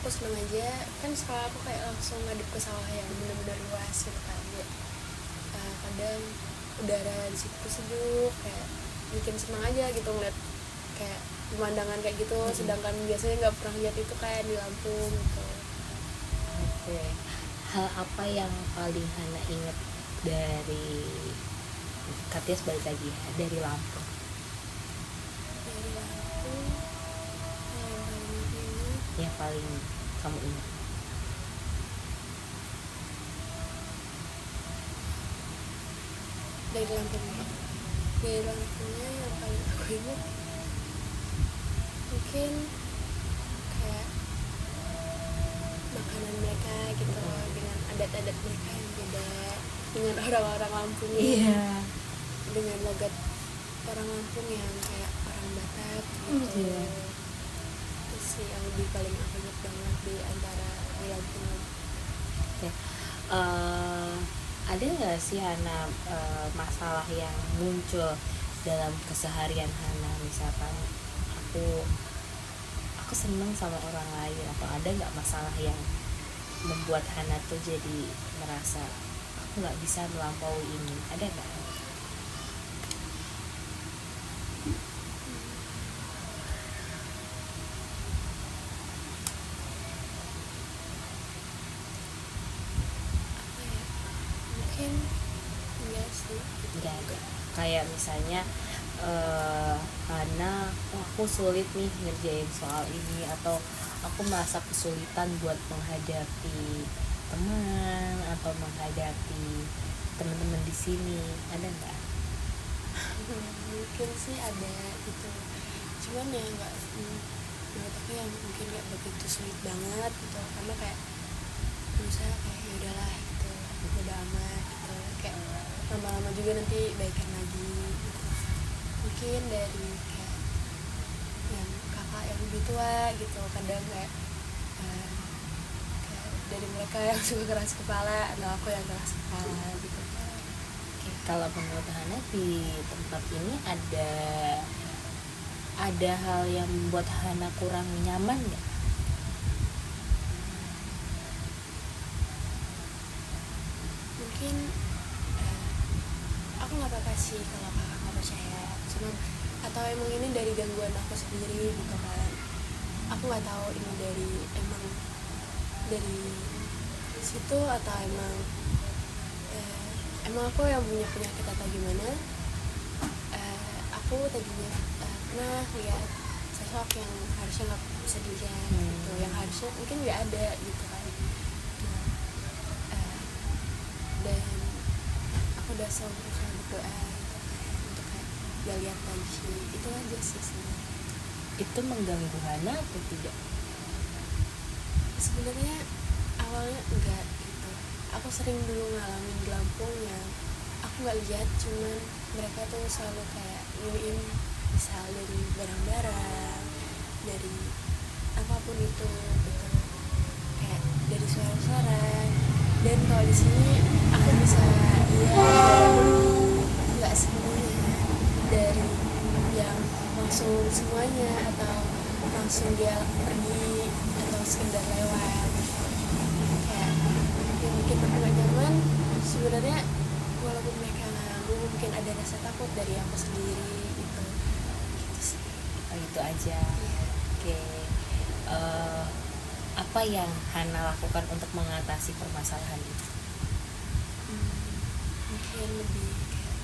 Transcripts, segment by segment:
aku seneng aja kan sekolah aku kayak langsung ngadep ke sawah yang benar-benar luas gitu kan. Kadang udara di situ sejuk kayak bikin senang aja gitu ngeliat kayak pemandangan kayak gitu. Sedangkan biasanya nggak pernah lihat itu kayak di Lampung gitu. Oke. Hal apa yang paling Hana inget dari Katias balik lagi ya, dari Lampung? Dari Lampung Yang paling kamu ingat? dari Lampungnya yang paling aku ingat mungkin kayak makanan mereka gitu, dengan adat-adat mereka yang beda dengan orang-orang Lampung. Dengan logat orang Lampung yang kayak orang Batak gitu. Itu sih yang lebih paling aku ingat banget di antara di Lampung. Oke. Ada nggak sih Hana masalah yang muncul dalam keseharian Hana, misalkan aku seneng sama orang lain, atau ada nggak masalah yang membuat Hana tuh jadi merasa aku nggak bisa melampaui ini, ada nggak? Mungkin enggak sih. Nggak ada. Kayak misalnya Hana, aku sulit nih ngerjain soal ini, atau aku merasa kesulitan buat menghadapi teman atau menghadapi teman-teman di sini, ada nggak? Mungkin sih ada gitu, cuman ya nggak, menurut aku yang mungkin nggak begitu sulit banget gitu, karena kayak berusaha kayak ya udahlah gitu, udah amat gitu, kayak lama-lama juga nanti baikan lagi gitu. Mungkin dari kayak yang kakak yang lebih tua gitu, kadang kayak dari mereka yang suka keras kepala atau aku yang keras kepala gitu. Oke, kalau menurut Hana di tempat ini ada hal yang membuat Hana kurang nyaman nggak? Mungkin aku nggak apa-apa sih kalau kakak nggak percaya, cuman atau emang ini dari gangguan aku sendiri gitu kan. Aku nggak tahu ini emang dari situ atau emang aku yang punya penyakit atau gimana. Aku tadinya pernah lihat sosok yang harusnya nggak bisa dilihat gitu, yang harusnya mungkin nggak ada gitu kan. Dan aku udah selalu berusaha berdoa gitu kan, untuk kayak gak lihat lagi, itu aja sih sebenarnya. Itu mengganggu Hana atau tidak? Sebenarnya awalnya enggak gitu, aku sering dulu ngalamin di Lampung yang aku nggak lihat, cuman mereka tuh selalu kayak ngeliin, misal dari barang-barang, dari apapun itu gitu, kayak dari suara-suara. Dan kalau di sini aku bisa lihat walaupun nggak semuanya, dari yang langsung semuanya atau langsung dia pergi atau sekedar lewat, kayak yang bikin aku gak nyaman sebenarnya. Walaupun mereka nganggu, mungkin ada rasa takut dari aku sendiri gitu sih. Oh, itu aja. Oke. Apa yang Hana lakukan untuk mengatasi permasalahan itu? Mungkin lebih kayak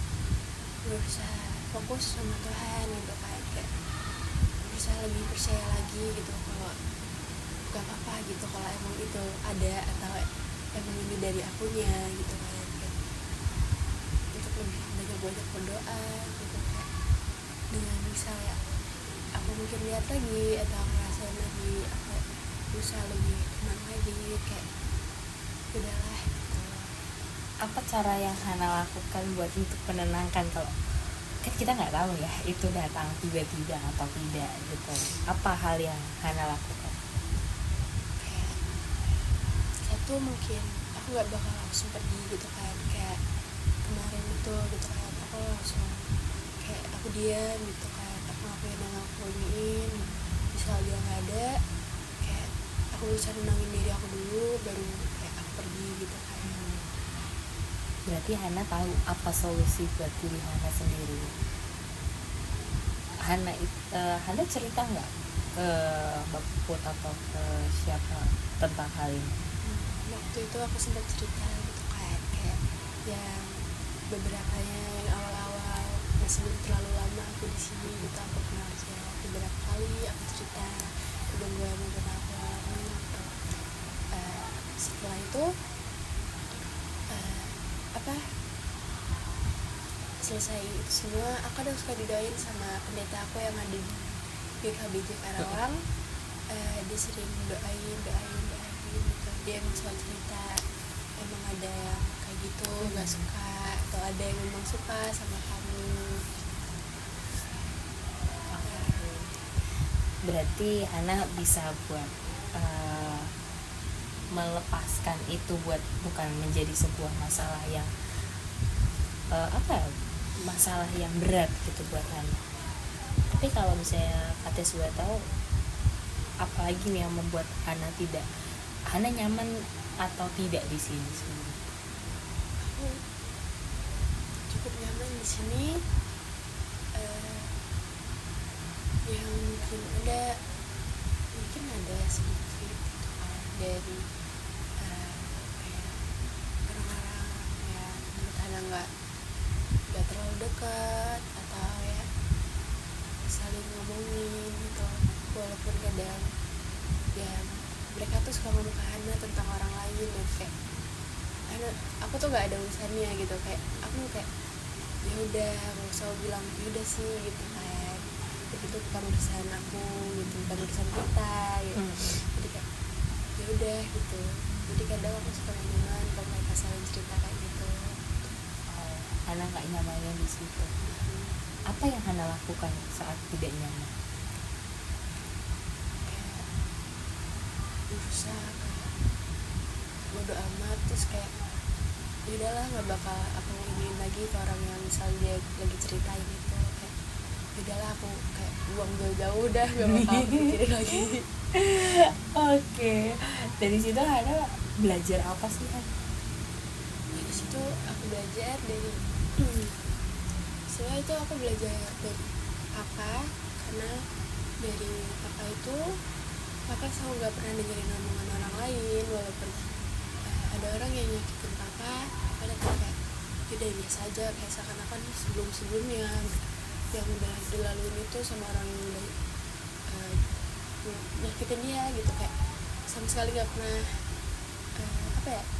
berusaha fokus sama Tuhan gitu kan, kayak berusaha lebih percaya lagi gitu kalau gak apa-apa gitu, kalau emang itu ada atau emang ini dari akunya gitu kan, kayak untuk lebih banyak berdoa gitu, kayak dengan misalnya aku mungkin lihat lagi atau ngerasain lagi, aku berusaha lebih tenang lagi, kayak udahlah gitu. Apa cara yang Hana lakukan buat untuk menenangkan, kalau kan kita nggak tahu ya itu datang tiba-tiba atau tidak gitu? Apa hal yang Hana lakukan? Kayak satu, mungkin aku nggak bakal langsung pergi gitu kan, kayak kemarin itu gitu kan, aku langsung kayak aku diam gitu kan, aku ngapain yang aku iniin, misal dia nggak ada, kayak aku berusaha nenangin diri aku dulu, baru kayak aku pergi gitu kan. Berarti Hana tahu apa solusi buat diri Hana sendiri. Hana cerita nggak ke Mbak Puput atau ke siapa tentang hal ini? Waktu itu aku sempat cerita gitu kan, kayak yang beberapanya yang awal-awal masih belum terlalu lama aku di sini gitu, aku kenal aja beberapa kali aku cerita kegangguan yang pernah aku alami gitu. Setelah itu selesai itu semua, aku kadang suka didoain sama pendeta aku yang ada di GKBJ Karawang. Dia sering doain gitu. Dia emang selalu cerita emang ada yang kayak gitu nggak suka, atau ada yang memang suka sama kamu. Berarti Hana bisa buat melepaskan itu, buat bukan menjadi sebuah masalah yang masalah yang berat gitu buat Hana. Tapi kalau misalnya Kates sudah tahu, apalagi yang membuat Hana nyaman atau tidak di sini? Aku cukup nyaman di sini. Yang mungkin ada sedikit gitu kan dari kayak orang-orang yang menurut Hana nggak terlalu dekat, atau ya saling ngomongin gitu, walaupun kadang ya mereka tuh suka ngomong ke Hana tentang orang lain, dan kayak aku tuh nggak ada urusannya gitu, kayak aku kayak ya udah nggak usah bilang ya udah sih gitu kan, itu bukan urusan aku gitu, bukan urusan kita gitu. Jadi kayak ya udah gitu, jadi kadang aku suka nyaman kalau mereka saling cerita kayak gitu. Hana nggak nyamannya di situ. Apa yang Hana lakukan saat tidak nyaman? Kayak berusaha kayak bodo amat, terus kayak ya udahlah nggak bakal aku ngomongin lagi ke orang yang misalnya dia lagi ceritain itu, kayak ya udahlah aku kayak buang jauh-jauh, udah nggak bakal pikirin lagi. Oke. Dari situ Hana belajar apa sih, Han? Dari situ aku belajar dari setelah itu aku belajar dari papa, karena dari papa itu papa selalu nggak pernah dengerin omongan orang lain, walaupun ada orang yang nyakitin papa tetap kayak udah biasa aja, kayak seakan-akan sebelumnya yang udah dilaluin itu sama orang yang udah nyakitin dia gitu, kayak sama sekali nggak pernah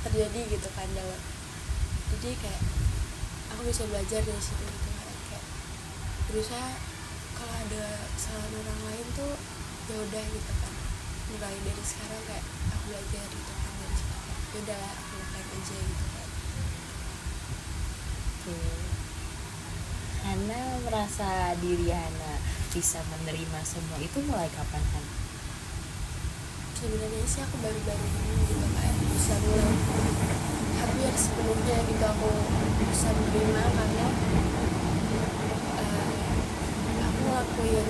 terjadi gitu kan dalam. Jadi kayak aku bisa belajar dari situ gitu, kayak berusaha kalau ada kesalahan orang lain tuh ya udah gitu kan, mulai dari sekarang kayak aku belajar gitu kan dari situ, kayak ya udahlah aku lupain aja gitu kan. Hana merasa diri Hana bisa menerima semua itu mulai kapan, Han? Sebenarnya sih aku baru-baru ini gitu, kayak bisa mulai hampir sepenuhnya gitu aku bisa menerima, karena aku ngelakuin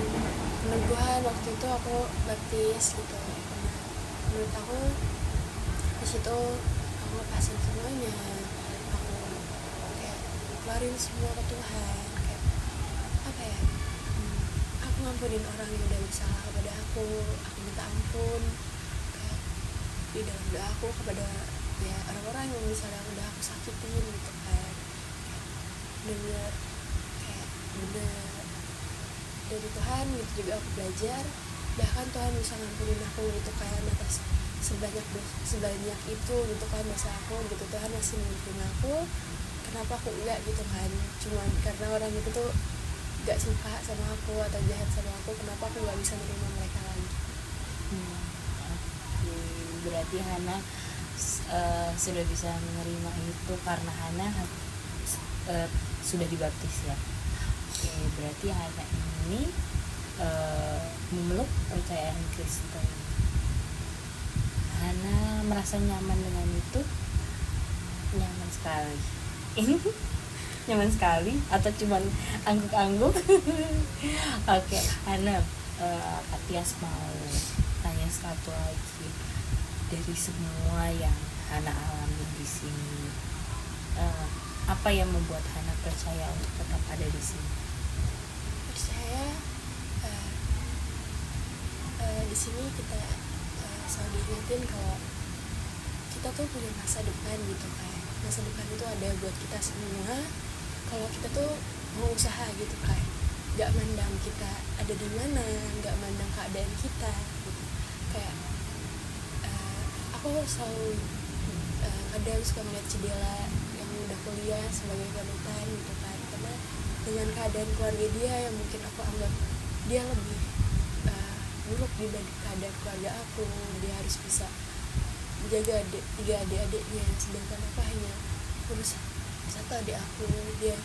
peneguhan waktu itu, aku baptis gitu. Karena menurut aku di situ aku lepasin semuanya, aku kayak keluarin semua ke Tuhan, kayak aku ngampunin orang yang udah bersalah kepada aku minta ampun kayak di dalam doa aku kepada ya orang-orang yang misalnya udah aku sakitin gitu kan, kayak bener dari Tuhan gitu. Juga aku belajar bahkan Tuhan bisa ngampunin aku gitu, kayak atas sebanyak itu gitu kan dosa aku gitu, Tuhan masih mengampuni aku. Kenapa aku enggak gitu kan, cuman karena orang itu tuh gak suka sama aku atau jahat sama aku, kenapa aku gak bisa menerima mereka lagi. Berarti Hana sudah bisa menerima itu karena Hana sudah dibaptis ya. Oke, berarti Hana ini memeluk percayaan Kristen. Hana merasa nyaman dengan itu? Nyaman sekali. Nyaman sekali atau cuman angguk-angguk? Oke, Hana, Katias mau tanya satu lagi. dari semua yang Hana alami di sini, apa yang membuat Hana percaya untuk tetap ada di sini? Percaya di sini kita selalu diingetin kalau kita tuh punya masa depan gitu kan. Masa depan itu ada buat kita semua kalau kita tuh mau usaha gitu kan. Gak mandang kita ada di mana, gak mandang keadaan kita gitu. Kayak aku selalu kadang suka melihat Cidela yang udah kuliah sebagai panutan gitu kan, karena dengan keadaan keluarga dia yang mungkin aku anggap dia lebih buruk dibanding keadaan keluarga aku. Dia harus bisa menjaga tiga adik-adiknya, sedangkan aku hanya urus satu adik aku. Dia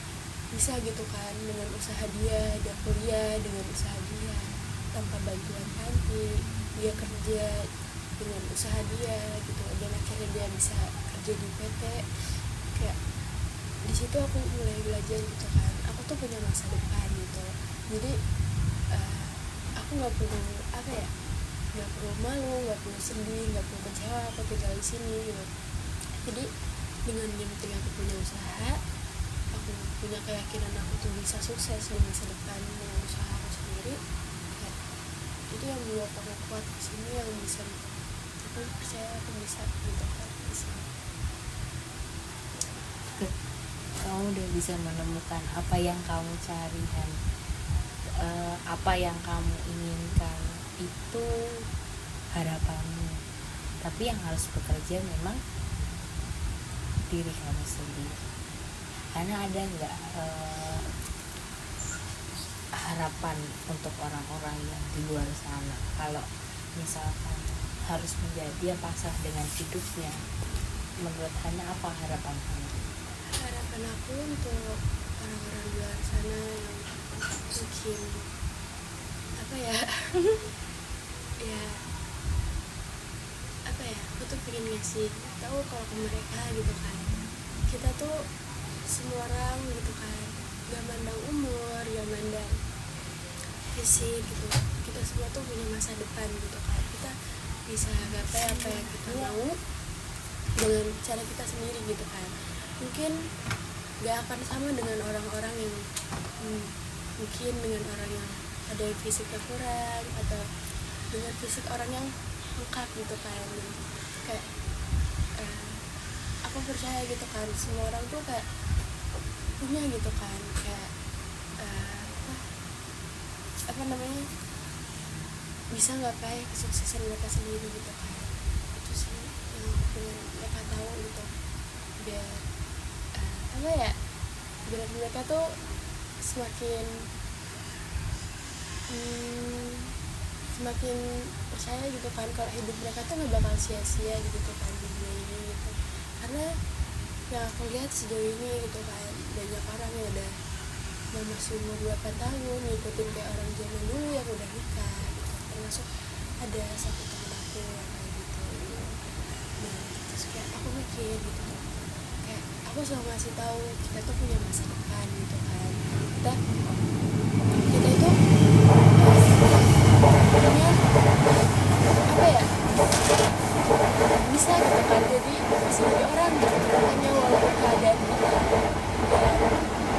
bisa gitu kan dengan usaha dia kuliah dengan usaha dia tanpa bantuan panti, dia kerja dengan usaha dia gitu, dan akhirnya dia bisa kerja di PT. Kayak di situ aku mulai belajar gitu kan, aku tuh punya masa depan gitu. Jadi aku nggak perlu nggak perlu malu, nggak perlu sedih, nggak perlu kecewa aku tinggal di sini gitu. Jadi dengan yang penting aku punya usaha, aku punya keyakinan aku tuh bisa sukses di masa depan dengan usaha aku sendiri. Kayak itu yang membuat aku kuat di sini, yang bisa aku percaya aku bisa gitu kan di sini. Kamu udah bisa menemukan apa yang kamu cari, Han. Apa yang kamu inginkan itu harapanmu, tapi yang harus bekerja memang diri kamu sendiri. Karena ada nggak harapan untuk orang-orang yang di luar sana, kalau misalkan harus menjadi pasrah dengan hidupnya, menurut Hana apa harapan kamu? Harapan aku untuk orang-orang di luar sana yang mungkin aku tuh pengen ngasih tahu kalau ke mereka gitu kan, kita tuh semua orang gitu kan, gak mandang umur, gak mandang fisik gitu, kita semua tuh punya masa depan gitu kan. Kita bisa gapai apa yang kita mau dengan cara kita sendiri gitu kan. Mungkin gak akan sama dengan orang-orang yang mungkin dengan orang yang ada fisiknya kurang, atau dengan fisik orang yang lengkap gitu kan. Kayak aku percaya gitu kan, semua orang tuh kayak punya gitu kan, kayak bisa gapai kesuksesan mereka sendiri gitu kan. Itu sih yang aku pengen mereka tahu gitu, biar biar mereka tuh semakin percaya gitu kan kalau hidup mereka tuh gak bakal sia-sia gitu kan di dunia ini gitu. Karena yang aku lihat sejauh ini gitu kan, banyak orang yang udah masih umur 8 tahun ngikutin kayak orang zaman dulu yang udah nikah gitu. Termasuk ada satu temen aku yang kayak gitu. Nah terus kayak aku mikir gitu, kayak aku selalu ngasih tahu kita tuh punya masa depan gitu kan. Kita itu bisa gitu kan, jadi bisa jadi orang gitu. Hanya walaupun keadaan kita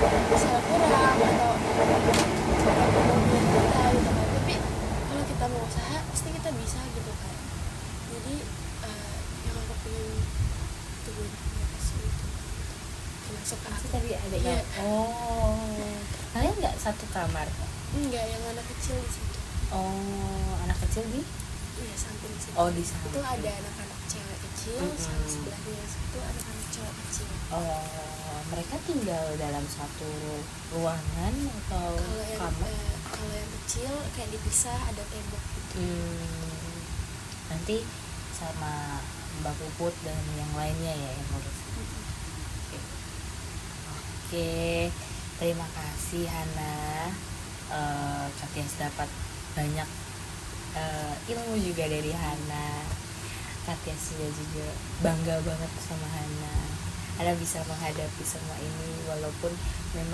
bisa kurang atau kemampuan kita gitu kan, tapi kalau kita mau usaha pasti kita bisa gitu kan. Jadi yang aku pengen tuh itu masuk ke aku tadi ada yang kalian nggak satu kamar? Enggak, yang anak kecil di situ. Anak kecil di samping situ. di samping itu ada anak-anak cewek kecil, sama sebelahnya itu anak-anak cowok kecil. Mereka tinggal dalam satu ruangan atau kamar? Kalau yang kecil kayak dipisah, ada tembok gitu. Nanti sama Mbak Puput dan yang lainnya ya yang ngurus. Oke, terima kasih Hana. Katias dapat banyak ilmu juga dari Hana. Katias juga bangga banget sama Hana. Hana bisa menghadapi semua ini walaupun memang